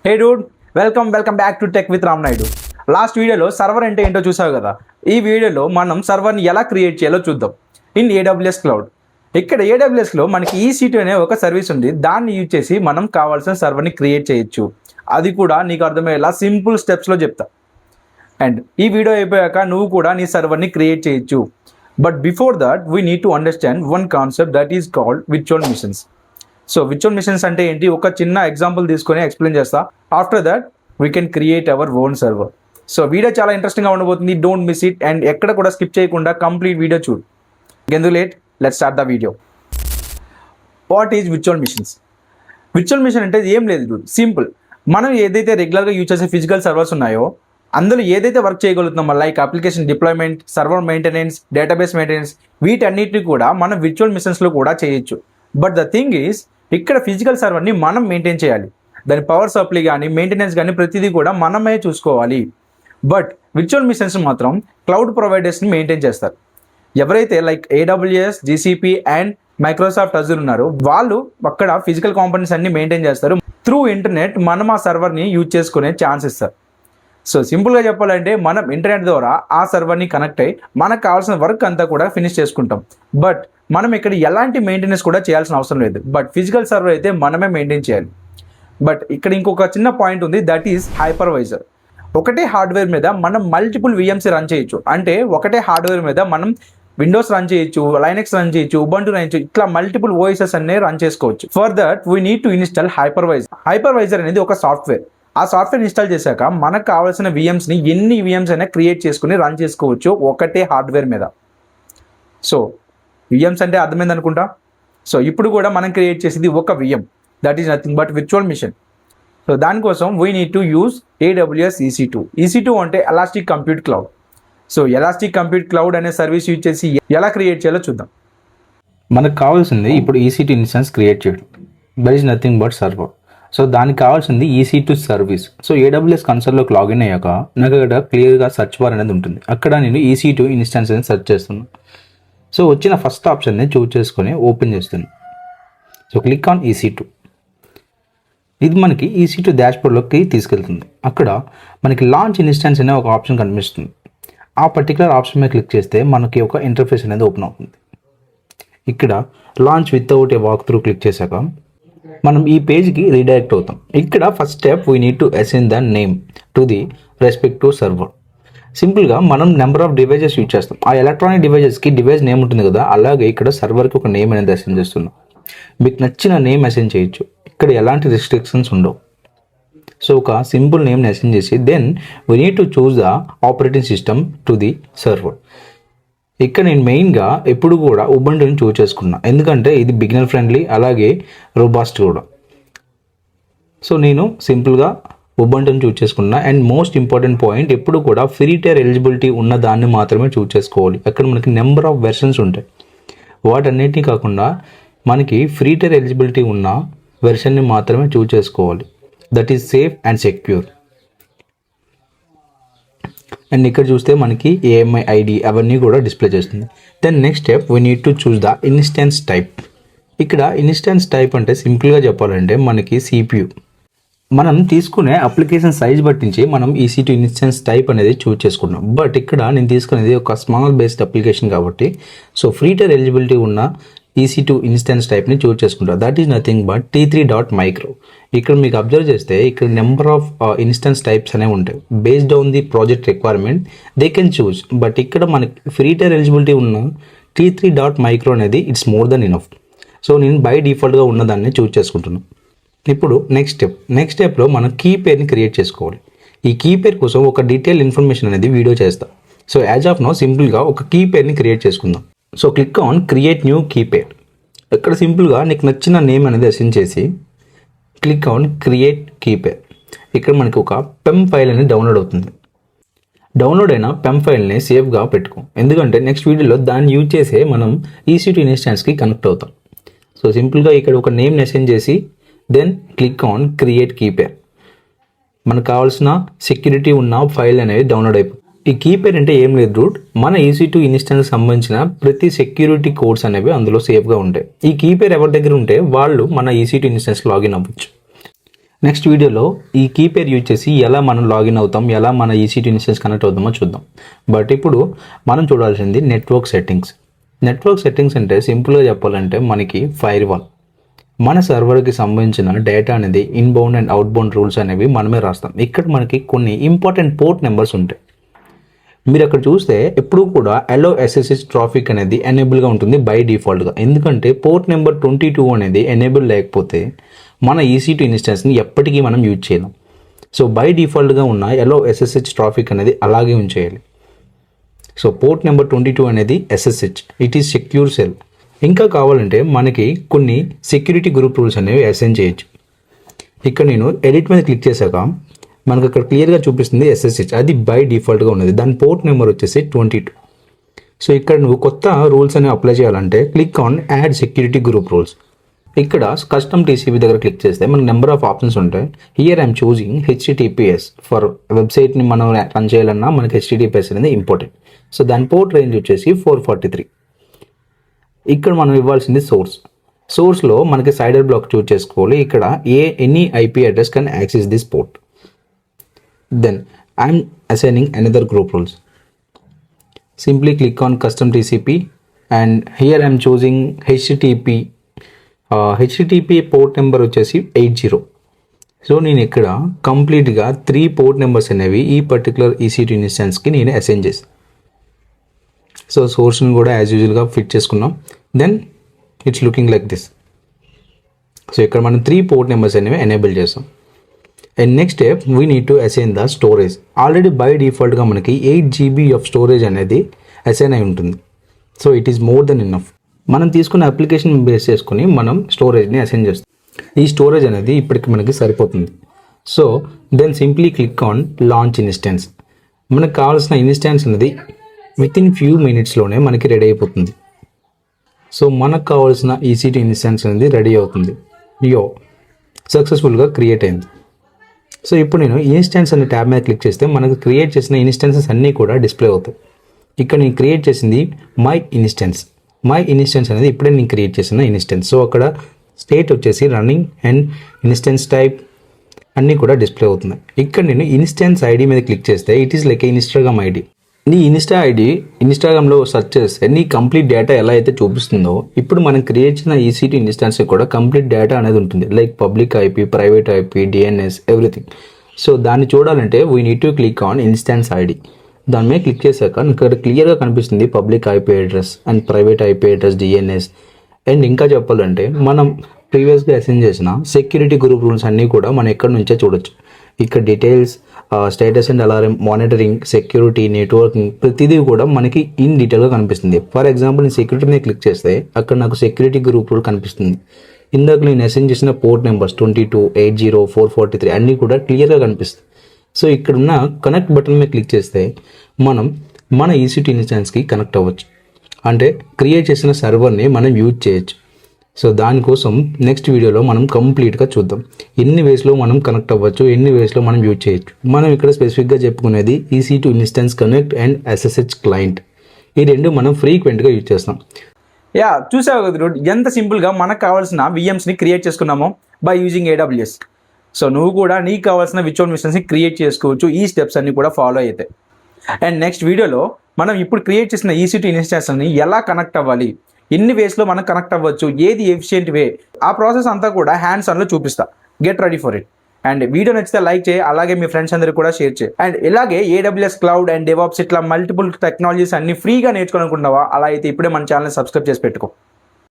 Hey Dude, welcome back to tech with Ram Naidu. Last వీడియోలో server అంటే ఏంటో చూసావు కదా. ఈ వీడియోలో మనం సర్వర్ని ఎలా క్రియేట్ చేయాలో చూద్దాం ఇన్ AWS క్లౌడ్. ఇక్కడ AWSలో మనకి EC2 అనే ఒక సర్వీస్ ఉంది. దాన్ని యూజ్ చేసి మనం కావాల్సిన సర్వర్ని క్రియేట్ చేయొచ్చు. అది కూడా నీకు అర్థమయ్యేలా సింపుల్ స్టెప్స్లో చెప్తా. అండ్ ఈ వీడియో అయిపోయాక నువ్వు కూడా నీ సర్వర్ని క్రియేట్ చేయొచ్చు. But before that we need to understand one concept that is called virtual machines. So virtual machines అంటే ఏంటి, ఒక చిన్న ఎగ్జాంపుల్ తీసుకొని ఎక్స్ప్లెయిన్ చేస్తా. After that we can create our own server. So video చాలా ఇంట్రెస్టింగ్గా ఉండబోతుంది. డోంట్ మిస్ ఇట్ అండ్ ఎక్కడ కూడా స్కిప్ చేయకుండా కంప్లీట్ వీడియో చూడు. ఎందుకు late, let's start the video. What is virtual machines? Virtual machine అంటే ఏం లేదు, సింపుల్. మనం ఏదైతే రెగ్యులర్గా యూజ్ చేసే ఫిజికల్ సర్వర్స్ ఉన్నాయో అందులో ఏదైతే వర్క్ చేయగలుగుతున్నామో, like application deployment, server maintenance, database maintenance, వీటన్నిటిని కూడా మనం విర్చువల్ మిషన్స్లో కూడా చేయొచ్చు. బట్ ద థింగ్ ఈజ్, ఇక్కడ ఫిజికల్ సర్వర్ని మనం మెయింటైన్ చేయాలి. దాని పవర్ సప్లై కానీ మెయింటెనెన్స్ కానీ ప్రతిదీ కూడా మనమే చూసుకోవాలి. బట్ విర్చువల్ మిషన్స్ మాత్రం క్లౌడ్ ప్రొవైడర్స్ని మెయింటైన్ చేస్తారు. ఎవరైతే like AWS, GCP and Microsoft Azure ఉన్నారో వాళ్ళు అక్కడ ఫిజికల్ కాంపోనెంట్స్ అన్ని మెయింటైన్ చేస్తారు. త్రూ ఇంటర్నెట్ మనం ఆ సర్వర్ని యూజ్ చేసుకునే ఛాన్స్ ఇస్తారు. సో సింపుల్గా చెప్పాలంటే మనం ఇంటర్నెట్ ద్వారా ఆ సర్వర్ని కనెక్ట్ అయ్యి మనకు కావాల్సిన వర్క్ అంతా కూడా ఫినిష్ చేసుకుంటాం. బట్ మనం ఇక్కడ ఎలాంటి మెయింటెనెన్స్ కూడా చేయాల్సిన అవసరం లేదు. బట్ ఫిజికల్ సర్వర్ అయితే మనమే మెయింటైన్ చేయాలి. బట్ ఇక్కడ ఇంకొక చిన్న పాయింట్ ఉంది, దట్ ఈస్ హైపర్వైజర్. ఒకటే హార్డ్వేర్ మీద మనం మల్టిపుల్ VMs రన్ చేయొచ్చు. అంటే ఒకటే హార్డ్వేర్ మీద మనం విండోస్ రన్ చేయొచ్చు, లైనక్స్ రన్ చేయొచ్చు, ఉబంటు రన్ చేయొచ్చు, ఇట్లా మల్టిపుల్ OSs అనే రన్ చేసుకోవచ్చు. For that we need to install hypervisor. Hypervisor అనేది ఒక సాఫ్ట్వేర్. ఆ సాఫ్ట్వేర్ ఇన్స్టాల్ చేశాక మనకు కావాల్సిన VMsని ఎన్ని VMs అయినా క్రియేట్ చేసుకుని రన్ చేసుకోవచ్చు ఒకటే హార్డ్వేర్ మీద. సో VMs అంటే అర్థమైంది అనుకుంటా. సో ఇప్పుడు కూడా మనం క్రియేట్ చేసేది ఒక VM, that is nothing but virtual machine. So దానికోసం we need to use AWS EC2. EC2 అంటే elastic compute cloud. So elastic compute cloud అనే సర్వీస్ యూజ్ చేసి ఎలా క్రియేట్ చేయాలో చూద్దాం. మనకు కావాల్సింది ఇప్పుడు EC2 ఇన్స్టెన్స్ క్రియేట్ చేయడం. That is nothing but server. So దానికి కావాల్సింది EC2 సర్వీస్. సో AWS కన్సోల్లోకి లాగిన్ అయ్యాక నాకు అక్కడ క్లియర్గా సర్చ్ బార్ అనేది ఉంటుంది. అక్కడ నేను EC2 ఇన్స్టెన్స్ అని సెర్చ్ చేస్తున్నాను. సో వచ్చిన ఫస్ట్ ఆప్షన్ని చూస్ చేసుకొని ఓపెన్ చేస్తున్నాను. So click on EC2. ఇది మనకి EC2 డాష్బోర్డ్లోకి తీసుకెళ్తుంది. అక్కడ మనకి లాంచ్ ఇన్స్టెన్స్ అనే ఒక ఆప్షన్ కనిపిస్తుంది. ఆ పర్టికులర్ ఆప్షన్ మీద క్లిక్ చేస్తే మనకి ఒక ఇంటర్ఫేస్ అనేది ఓపెన్ అవుతుంది. ఇక్కడ launch without a walk through click చేశాక మనం ఈ పేజ్కి రీడైరెక్ట్ అవుతాం. ఇక్కడ first step we need to assign the name to the respective server. సింపుల్గా మనం నెంబర్ ఆఫ్ డివైజెస్ యూజ్ చేస్తాం. ఆ ఎలక్ట్రానిక్ డివైజెస్కి డివైస్ నేమ్ ఉంటుంది కదా, అలాగే ఇక్కడ సర్వర్కి ఒక నేమ్ అనేది అసైన్ చేస్తున్నాం. మీకు నచ్చిన నేమ్ అసైన్ చేయొచ్చు. ఇక్కడ ఎలాంటి రిస్ట్రిక్షన్స్ ఉండవు. సో ఒక సింపుల్ నేమ్ని అసైన్ చేసి then we need to choose the operating system to the server. ఇక్కడ నేను మెయిన్గా ఎప్పుడు కూడా ఉబంటుని చూస్ చేసుకున్నా, ఎందుకంటే ఇది బిగినర్ ఫ్రెండ్లీ, అలాగే రోబాస్ట్ కూడా. సో నేను సింపుల్గా ఉబంటుని చూస్ చేసుకున్నా. అండ్ మోస్ట్ ఇంపార్టెంట్ పాయింట్, ఎప్పుడు కూడా ఫ్రీ టైర్ ఎలిజిబిలిటీ ఉన్న దాన్ని మాత్రమే చూస్ చేసుకోవాలి. అక్కడ మనకి నెంబర్ ఆఫ్ వెర్షన్స్ ఉంటాయి. వాటన్నిటినీ కాకుండా మనకి ఫ్రీ టైర్ ఎలిజిబిలిటీ ఉన్న వెర్షన్ని మాత్రమే చూస్ చేసుకోవాలి. That is safe and secure. And ఇక్కడ చూస్తే మనకి AMI ID అవన్నీ కూడా డిస్ప్లే చేస్తుంది. Then next step we need to choose the instance type. ఇక్కడ ఇన్స్టెన్స్ టైప్ అంటే సింపుల్గా చెప్పాలంటే మనకి CPU. మనం తీసుకునే అప్లికేషన్ సైజ్ బట్టించి మనం EC2 ఇన్స్టెన్స్ టైప్ అనేది చూస్ చేసుకున్నాం. బట్ ఇక్కడ నేను తీసుకునేది ఒక స్మాల్ బేస్డ్ అప్లికేషన్ కాబట్టి సో ఫ్రీ టైర్ ఎలిజిబిలిటీ ఉన్న EC2 ఇన్స్టెన్స్ టైప్ని చూస్ చేసుకుంటాం. That is nothing but T3.micro. ఇక్కడ మీకు అబ్జర్వ్ చేస్తే ఇక్కడ నెంబర్ ఆఫ్ ఇన్స్టెన్స్ టైప్స్ అనేవి ఉంటాయి. Based on the project requirement they can choose. But ఇక్కడ మనకి ఫ్రీ టైర్ ఎలిజిబిలిటీ ఉన్న T3.micro అనేది it's more than enough. So నేను బై డిఫాల్ట్గా ఉన్నదాన్ని చూస్ చేసుకుంటున్నాను. ఇప్పుడు నెక్స్ట్ స్టెప్లో మనం కీ పేర్ని క్రియేట్ చేసుకోవాలి. ఈ కీ పేర్ కోసం ఒక డీటెయిల్ ఇన్ఫర్మేషన్ అనేది వీడియో చేస్తాం. సో యాజ్ ఆఫ్ నో సింపుల్గా ఒక కీ పేర్ని క్రియేట్ చేసుకుందాం. So click on create new key pair. ఇక్కడ సింపుల్గా నీకు నచ్చిన నేమ్ అనేది అసైన్ చేసి click on create key pair. ఇక్కడ మనకి ఒక పెమ్ ఫైల్ అనేది డౌన్లోడ్ అవుతుంది. డౌన్లోడ్ అయిన పెమ్ ఫైల్ని సేఫ్గా పెట్టుకో, ఎందుకంటే నెక్స్ట్ వీడియోలో దాన్ని యూజ్ చేసే మనం EC2 ఇన్స్టెన్స్కి కనెక్ట్ అవుతాం. సో సింపుల్గా ఇక్కడ ఒక నేమ్ని అసైన్ చేసి then click on create key pair. మనకు కావాల్సిన సెక్యూరిటీ ఉన్న ఫైల్ అనేది డౌన్లోడ్ అయిపోతుంది. ఈ కీ పేర్ అంటే ఏం లేదు రూట్, మన EC2 ఇన్స్టెన్స్ సంబంధించిన ప్రతి సెక్యూరిటీ కోడ్స్ అనేవి అందులో సేఫ్గా ఉంటాయి. ఈ కీ పేర్ ఎవరి దగ్గర ఉంటే వాళ్ళు మన EC2 ఇన్స్టెన్స్ లాగిన్ అవ్వచ్చు. నెక్స్ట్ వీడియోలో ఈ కీ పేర్ యూజ్ చేసి ఎలా మనం లాగిన్ అవుతాం, ఎలా మన ఈసీ2 ఇన్స్టెన్స్ కనెక్ట్ అవుతామో చూద్దాం. బట్ ఇప్పుడు మనం చూడాల్సింది నెట్వర్క్ సెట్టింగ్స్. నెట్వర్క్ సెట్టింగ్స్ అంటే సింపుల్గా చెప్పాలంటే మనకి ఫైర్వాల్, మన సర్వర్కి సంబంధించిన డేటా అనేది ఇన్బౌండ్ అండ్ అవుట్బౌండ్ రూల్స్ అనేవి మనమే రాస్తాం. ఇక్కడ మనకి కొన్ని ఇంపార్టెంట్ పోర్ట్ నెంబర్స్ ఉంటాయి. మీరు అక్కడ చూస్తే ఎప్పుడూ కూడా అలో ఎస్ఎస్హెచ్ ట్రాఫిక్ అనేది ఎనేబుల్గా ఉంటుంది బై డిఫాల్ట్గా. ఎందుకంటే పోర్ట్ నెంబర్ 22 అనేది ఎనేబుల్ లేకపోతే మన ఈసీ2 ఇన్స్టెన్స్ని ఎప్పటికీ మనం యూజ్ చేయలేం. సో బై డిఫాల్ట్గా ఉన్న అలో ఎస్ఎస్హెచ్ ట్రాఫిక్ అనేది అలాగే ఉంచేయాలి. సో పోర్ట్ నెంబర్ 22 అనేది SSH, it is secure cell. ఇంకా కావాలంటే మనకి కొన్ని సెక్యూరిటీ గ్రూప్ రూల్స్ అనేవి అసైన్ చేయొచ్చు. ఇక్కడ నేను ఎడిట్ మీద క్లిక్ చేశాక మనకు అక్కడ క్లియర్గా చూపిస్తుంది ఎస్ఎస్హెచ్, అది బై డిఫాల్ట్గా ఉన్నది. దాని పోర్ట్ నెంబర్ వచ్చేసి 22. సో ఇక్కడ నువ్వు కొత్త రూల్స్ అనేవి అప్లై చేయాలంటే click on add security group rules. ఇక్కడ కస్టమ్ టీసీపీ దగ్గర క్లిక్ చేస్తే మనకు నెంబర్ ఆఫ్ ఆప్షన్స్ ఉంటాయి. Here I'm choosing HTTPS. For వెబ్సైట్ని మనం రన్ చేయాలన్నా మనకి హెచ్టిటిపిఎస్ అనేది ఇంపార్టెంట్. సో దాని పోర్ట్ రేంజ్ వచ్చేసి 443. ఇక్కడ మనం ఇవ్వాల్సింది సోర్స్లో మనకి సైడర్ బ్లాక్ చూస్ చేసుకోవాలి. ఇక్కడ any IP address can access this port. Then I'm assigning another group rules. Simply click on custom TCP and here I'm choosing HTTP port number వచ్చేసి 80. So నేను ఇక్కడ కంప్లీట్గా 3 పోర్ట్ నెంబర్స్ అనేవి ఈ particular ఈసీ2 ఇన్స్టెన్స్కి నేను assign చేస్తాను. సో సోర్స్ని కూడా as యూజువల్గా ఫిట్ చేసుకున్నాం. Then it's looking like this. So ఇక్కడ మనం 3 పోర్ట్ నెంబర్స్ అనేవి ఎనేబుల్ చేస్తాం. And next step we need to assign the storage. Already by డిఫాల్ట్గా మనకి 8 GB ఆఫ్ స్టోరేజ్ అనేది అసైన్ అయి ఉంటుంది. So it is more than enough. మనం తీసుకున్న అప్లికేషన్ బేస్ చేసుకుని మనం స్టోరేజ్ని అసైన్ చేస్తాం. ఈ స్టోరేజ్ అనేది ఇప్పటికి మనకి సరిపోతుంది. So then simply click on launch instance. మనకు కావాల్సిన ఇన్స్టెన్స్ అనేది వితిన్ ఫ్యూ మినిట్స్లోనే మనకి రెడీ అయిపోతుంది. సో మనకు కావాల్సిన ఈసీ2 ఇన్స్టెన్స్ అనేది రెడీ అవుతుంది. సక్సెస్ఫుల్గా క్రియేట్ అయింది. సో ఇప్పుడు నేను ఇన్స్టెన్స్ అనే ట్యాబ్ మీద క్లిక్ చేస్తే మనకు క్రియేట్ చేసిన ఇన్స్టెన్సెస్ అన్నీ కూడా డిస్ప్లే అవుతాయి. ఇక్కడ నేను క్రియేట్ చేసింది మై ఇన్స్టెన్స్ అనేది ఇప్పుడే నేను క్రియేట్ చేసిన ఇన్స్టెన్స్. సో అక్కడ స్టేట్ వచ్చేసి రన్నింగ్ అండ్ ఇన్స్టెన్స్ టైప్ అన్నీ కూడా డిస్ప్లే అవుతున్నాయి. ఇక్కడ నేను ఇన్స్టెన్స్ ఐడి మీద క్లిక్ చేస్తే it is like Instagram ID. నీ ఇన్స్టాగ్రామ్లో సెర్చ్ చేస్తే నీ కంప్లీట్ డేటా ఎలా అయితే చూపిస్తుందో ఇప్పుడు మనం క్రియేట్ చేసిన ఈసీ2 ఇన్స్టెన్స్ కూడా కంప్లీట్ డేటా అనేది ఉంటుంది. Like public IP, private IP, DNS, everything. So దాన్ని చూడాలంటే we need to click on instance ID. దాని మీద క్లిక్ చేశాక ఇక్కడ క్లియర్గా కనిపిస్తుంది public IP address and private IP address, DNS. And ఇంకా చెప్పాలంటే మనం ప్రీవియస్గా అసైన్ చేసిన సెక్యూరిటీ గ్రూప్ రూల్స్ అన్నీ కూడా మనం ఎక్కడి నుంచే చూడొచ్చు. ఇక్కడ details, status and alarm, monitoring, security, networking ప్రతిదీ కూడా మనకి ఇన్ డీటెయిల్గా కనిపిస్తుంది. ఫర్ ఎగ్జాంపుల్ నేను సెక్యూరిటీ మీద క్లిక్ చేస్తే అక్కడ నాకు సెక్యూరిటీ గ్రూప్ రూల్ కనిపిస్తుంది. ఇందాక నేను అసైన్ చేసిన పోర్ట్ నెంబర్స్ 22, 80, 443 అన్నీ కూడా క్లియర్గా కనిపిస్తాయి. సో ఇక్కడున్న కనెక్ట్ బటన్ మీద క్లిక్ చేస్తే మనం మన ఈసీ2 ఇన్స్టెన్స్కి కనెక్ట్ అవ్వచ్చు. అంటే క్రియేట్ చేసిన సర్వర్ని మనం యూజ్ చేయొచ్చు. సో దానికోసం నెక్స్ట్ వీడియోలో మనం కంప్లీట్గా చూద్దాం. ఎన్ని వేస్లో మనం కనెక్ట్ అవ్వచ్చు, ఎన్ని వేస్లో మనం యూజ్ చేయొచ్చు. మనం ఇక్కడ స్పెసిఫిక్గా చెప్పుకునేది EC two instance connect and SSH client. ఈ రెండు మనం ఫ్రీక్వెంట్గా యూజ్ చేస్తాం. చూసావు కదా dude, ఎంత సింపుల్గా మనకు కావాల్సిన VMsని క్రియేట్ చేసుకున్నామో బై యూజింగ్ AWS. సో నువ్వు కూడా నీకు కావాల్సిన విర్చువల్ మిషన్స్ని క్రియేట్ చేసుకోవచ్చు. ఈ స్టెప్స్ అన్ని కూడా ఫాలో అయితే. అండ్ నెక్స్ట్ వీడియోలో మనం ఇప్పుడు క్రియేట్ చేసిన ఈసీ2 ఇన్స్టెన్స్ని ఎలా కనెక్ట్ అవ్వాలి, ఎన్ని వేస్లో మనం కనెక్ట్ అవ్వచ్చు, ఏది ఎఫిషియెంట్ వే, ఆ ప్రాసెస్ అంతా కూడా హ్యాండ్స్ ఆన్లో చూపిస్తా. Get ready for it. And video నచ్చితే లైక్ చేయి, అలాగే మీ ఫ్రెండ్స్ అందరికీ కూడా షేర్ చేయి. అండ్ ఇలాగే AWS క్లౌడ్ అండ్ డెవాప్స్ ఇట్లా మల్టిపుల్ టెక్నాలజీస్ అన్ని ఫ్రీగా నేర్చుకోవాలనుకుంటున్నావా? అలా అయితే ఇప్పుడే మన ఛానల్ సబ్స్క్రైబ్ చేసి పెట్టుకో.